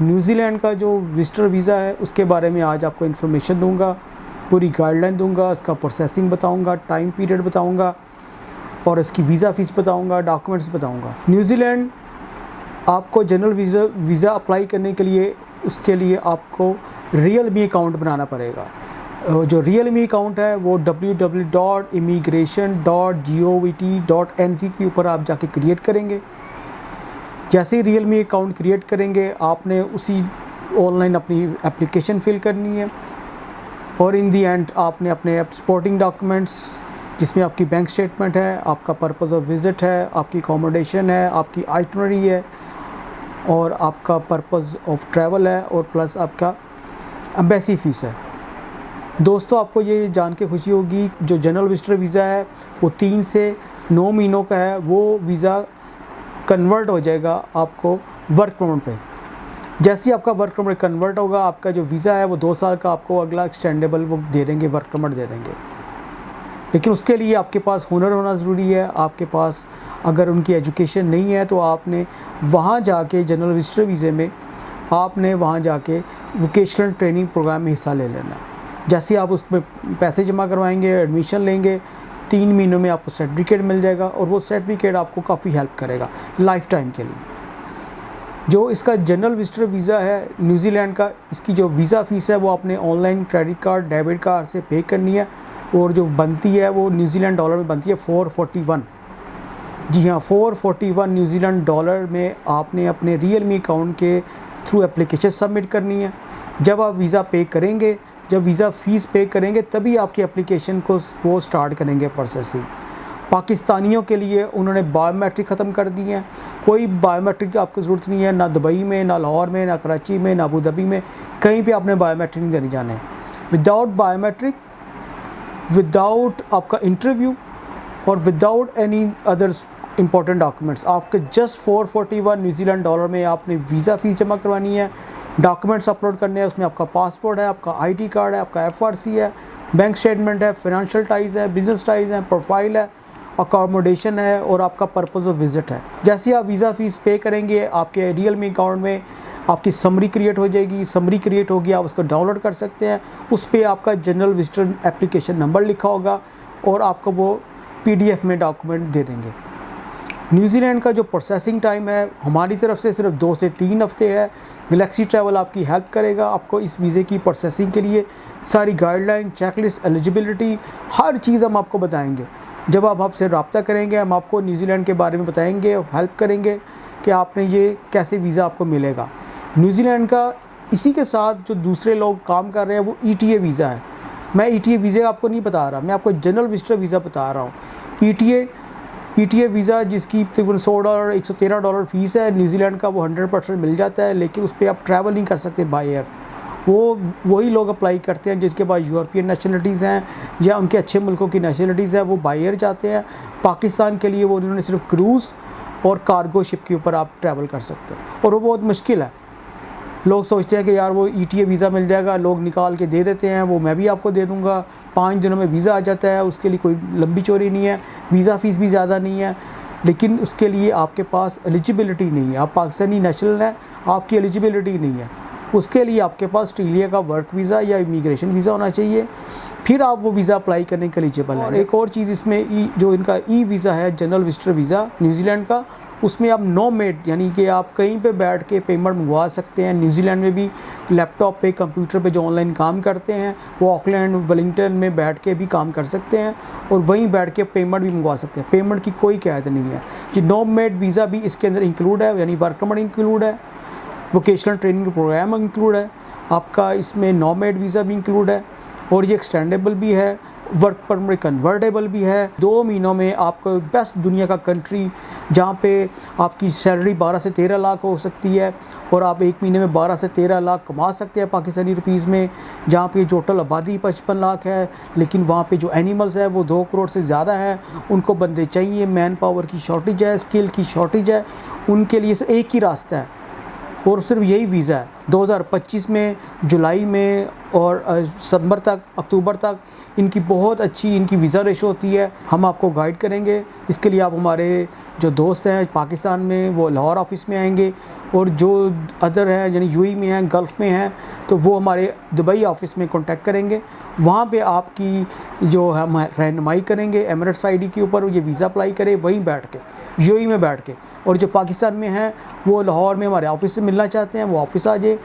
New Zealand का जो visitor visa है उसके बारे में आज आपको इन्फॉर्मेशन दूंगा, पूरी गाइडलाइन दूंगा, इसका प्रोसेसिंग बताऊंगा, टाइम पीरियड बताऊंगा और इसकी वीज़ा फ़ीस बताऊंगा, डॉक्यूमेंट्स बताऊंगा। न्यूजीलैंड आपको जनरल वीज़ा अप्लाई करने के लिए उसके लिए आपको रियलमी अकाउंट बनाना पड़ेगा। जो रियलमी अकाउंट है वो www.immigration.gov.nz के ऊपर आप जाके क्रिएट करेंगे। जैसे ही रियलमी अकाउंट क्रिएट करेंगे आपने उसी ऑनलाइन अपनी एप्लीकेशन फिल करनी है और इन दी एंड आपने अपने सपोर्टिंग डॉक्यूमेंट्स जिसमें आपकी बैंक स्टेटमेंट है, आपका पर्पज़ ऑफ विज़िट है, आपकी अकोमोडेशन है, आपकी आइटनरी है और आपका पर्पज़ ऑफ ट्रैवल है और प्लस आपका एम्बेसी फ़ीस है। दोस्तों, आपको ये जान के खुशी होगी जो जनरल विजिटर वीज़ा है वो 3 से 9 महीनों का है, वो वीज़ा कन्वर्ट हो जाएगा आपको वर्क परमिट पे। जैसे ही आपका वर्क परमिट कन्वर्ट होगा, आपका जो वीज़ा है वो 2 साल का आपको अगला एक्सटेंडेबल वो दे देंगे, वर्क परमिट दे देंगे। लेकिन उसके लिए आपके पास हुनर होना ज़रूरी है। आपके पास अगर उनकी एजुकेशन नहीं है तो आपने वहाँ जाके जनरल विजिटर वीज़े में आपने वहाँ जाके वोकेशनल ट्रेनिंग प्रोग्राम में हिस्सा ले लेना है। जैसे आप उसमें पैसे जमा करवाएंगे, एडमिशन लेंगे, 3 महीनों में आपको सर्टिफिकेट मिल जाएगा और वो सर्टिफिकेट आपको काफ़ी हेल्प करेगा लाइफ टाइम के लिए। जो इसका जनरल विजिटर वीज़ा है न्यूजीलैंड का, इसकी जो वीज़ा फ़ीस है वो आपने online credit card, debit card से पे करनी है और जो बनती है वो न्यूजीलैंड डॉलर में बनती है 441। जी हाँ, 441 न्यूजीलैंड डॉलर में आपने अपने रियलमी अकाउंट के थ्रू एप्लीकेशन सबमिट करनी है। जब आप वीज़ा पे करेंगे, जब वीज़ा फ़ीस पे करेंगे तभी आपकी एप्लीकेशन को वो स्टार्ट करेंगे प्रोसेसिंग। पाकिस्तानियों के लिए उन्होंने बायोमेट्रिक ख़त्म कर दी है, कोई बायोमेट्रिक की आपको ज़रूरत नहीं है, ना दुबई में, ना लाहौर में, ना कराची में, ना अबू धाबी में, कहीं पे आपने बायोमेट्रिक नहीं देने जाने। विदाउट बायोमेट्रिक, विदाउट आपका इंटरव्यू और without any other important documents, आपके जस्ट 441 न्यूजीलैंड डॉलर में आपने वीज़ा फ़ीस जमा करवानी है, डॉक्यूमेंट्स अपलोड करने हैं। उसमें आपका पासपोर्ट है, आपका आईडी कार्ड है, आपका एफआरसी है, बैंक स्टेटमेंट है, फाइनेंशियल टाइज़ है, बिजनेस टाइज़ है, प्रोफाइल है, अकोमोडेशन है और आपका पर्पज़ ऑफ विज़िट है। जैसे आप वीज़ा फ़ीस पे करेंगे आपके रियलमी अकाउंट में आपकी समरी क्रिएट हो जाएगी। समरी क्रिएट होगी, आप उसको डाउनलोड कर सकते हैं। उस पर आपका जनरल विजिटर एप्लीकेशन नंबर लिखा होगा और आपको वो PDF में डॉक्यूमेंट दे देंगे। न्यूजीलैंड का जो प्रोसेसिंग टाइम है हमारी तरफ से सिर्फ 2 से 3 हफ्ते है। गैलेक्सी ट्रैवल आपकी हेल्प करेगा, आपको इस वीज़े की प्रोसेसिंग के लिए सारी गाइडलाइन, चेकलिस्ट, एलिजिबिलिटी, हर चीज़ हम आपको बताएंगे। जब आप आपसे रब्ता करेंगे हम आपको न्यूजीलैंड के बारे में बताएंगे, हेल्प करेंगे कि आपने ये कैसे वीज़ा आपको मिलेगा। न्यूजीलैंड का इसी के साथ जो दूसरे लोग काम कर रहे हैं वो ETA वीज़ा है। मैं ETA वीज़ा आपको नहीं बता रहा, मैं आपको जनरल विजिटर वीज़ा बता रहा हूँ। ETA वीज़ा जिसकी तकरीबन $100 $113 फ़ीस है, न्यूजीलैंड का वो 100% मिल जाता है, लेकिन उस पर आप ट्रैवल नहीं कर सकते बाय एयर। वही लोग अप्लाई करते हैं जिसके पास यूरोपियन नेशनलिटीज़ हैं या उनके अच्छे मुल्कों की नेशनलिटीज़ हैं, वो बाय एयर जाते हैं। पाकिस्तान के लिए वो उन्होंने सिर्फ क्रूज़ और कार्गो शिप के ऊपर आप ट्रैवल कर सकते हो और वो बहुत मुश्किल है। लोग सोचते हैं कि यार वो ETA वीज़ा मिल जाएगा, लोग निकाल के दे देते हैं, वो मैं भी आपको दे दूंगा, 5 दिनों में वीज़ा आ जाता है। उसके लिए कोई लंबी चौड़ी नहीं है, वीज़ा फ़ीस भी ज़्यादा नहीं है, लेकिन उसके लिए आपके पास एलिजिबिलिटी नहीं है। आप पाकिस्तानी नेशनल हैं, आपकी एलिजिबिलिटी नहीं है। उसके लिए आपके पास ऑस्ट्रेलिया का वर्क वीज़ा या इमिग्रेशन वीज़ा होना चाहिए, फिर आप वो वीज़ा अप्लाई करने के एलिजिबल हैं। और एक और चीज़ इसमें जो इनका वीज़ा है जनरल विजिटर वीज़ा न्यूजीलैंड का, उसमें आप नोमैड यानी कि आप कहीं पे बैठ के पेमेंट मंगवा सकते हैं। न्यूजीलैंड में भी लैपटॉप पे, कंप्यूटर पे जो ऑनलाइन काम करते हैं वो ऑकलैंड, वेलिंगटन में बैठ के भी काम कर सकते हैं और वहीं बैठ के पेमेंट भी मंगवा सकते हैं। पेमेंट की कोई क़ैद नहीं है। ये नोमैड वीज़ा भी इसके अंदर इंक्लूड है, यानी वर्क परमिट इंक्लूड है, वोकेशनल ट्रेनिंग प्रोग्राम इंक्लूड है, आपका इसमें नोमैड वीज़ा भी इंक्लूड है और ये एक्सटेंडेबल भी है, वर्क परमिट कन्वर्टेबल भी है। 2 महीनों में आपको बेस्ट दुनिया का कंट्री जहाँ पे आपकी सैलरी 12 से 13 लाख हो सकती है और आप 1 महीने में 12 से 13 लाख कमा सकते हैं पाकिस्तानी रुपीज़ में, जहाँ पे टोटल आबादी 55 लाख है, लेकिन वहाँ पे जो एनिमल्स है वो 2 करोड़ से ज़्यादा है। उनको बंदे चाहिए, मैन पावर की शॉर्टेज है, स्किल की शॉर्टेज है। उनके लिए एक ही रास्ता है, और सिर्फ यही वीज़ा है 2025 में, जुलाई में और सितंबर तक, अक्टूबर तक इनकी बहुत अच्छी इनकी वीज़ा रेशो होती है। हम आपको गाइड करेंगे। इसके लिए आप हमारे जो दोस्त हैं पाकिस्तान में वो लाहौर ऑफिस में आएंगे, और जो अदर हैं यानी यूएई में हैं, गल्फ़ में हैं, तो वो हमारे दुबई ऑफिस में कांटेक्ट करेंगे। वहाँ पे आपकी जो हम रहनुमाई करेंगे एमिरेट्स आईडी के ऊपर, ये वीज़ा अप्लाई करें वहीं बैठ के, यूएई में बैठ के। और जो पाकिस्तान में हैं वो लाहौर में हमारे ऑफिस से मिलना चाहते हैं वो ऑफिस आ जाए,